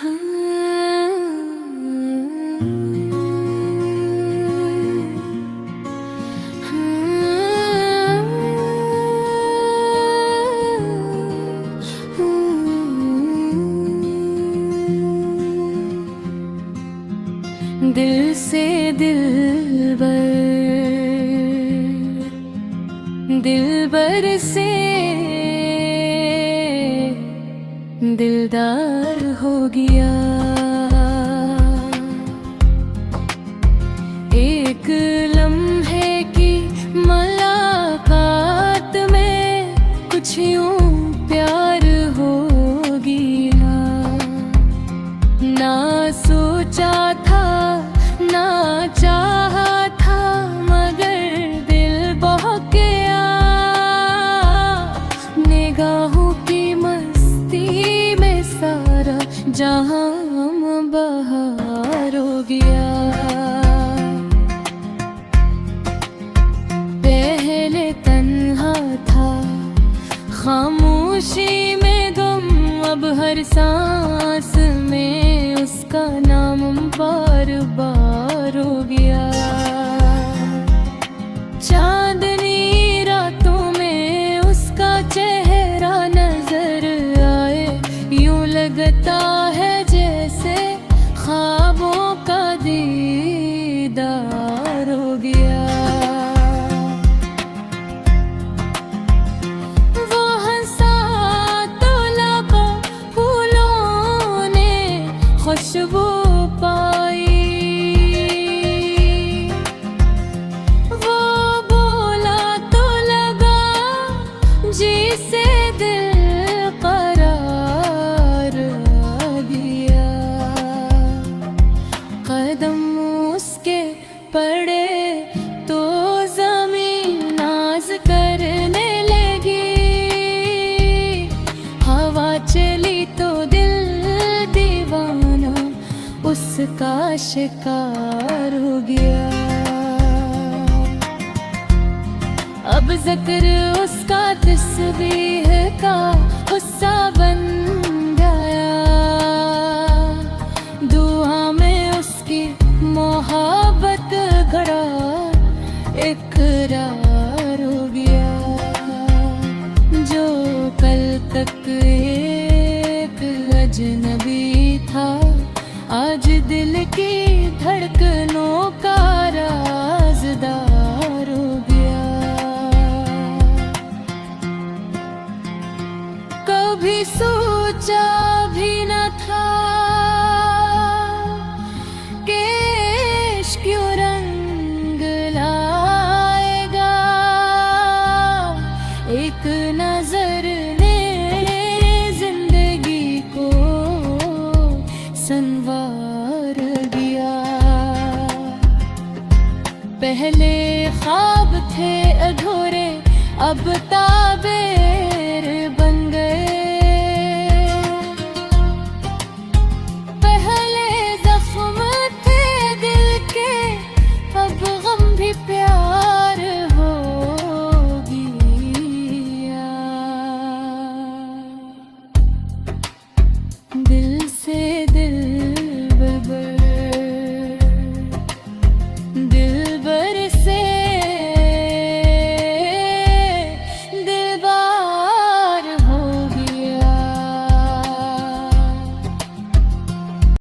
दिल से दिलबर से दिलदार हो गया। एक लम्हे की मुलाकात में कुछ यूं प्यार हो गया। ना सोचा था ना चाहा था मगर दिल बहक गया। निगाहों की मस्ती में सारा जहां बहार हो गया। पहले तन्हा था खामोशी में गुम, अब हर सांस में उसका नाम बार बार हो गया। चांदनी रातों में उसका चेहरा नजर आए, यूं लगता है जैसे ख्वाबों का दीदार हो गया। वो हंसा तो लगा फूलों ने खुशबू पाई। वो बोला तो लगा जी से दिल करार आ गया। कदम उसके पड़े तो ज़मीन नाज करने लगी। हवा चली तो दिल दीवाना उसका शिकार हो गया। अब जिक्र उसका तस्बीह का हिस्सा बन गया। दुआ में उसकी मोहब्बत गड़ा इकरार हो गया। जो कल तक एक अजनबी था आज दिल की धड़कन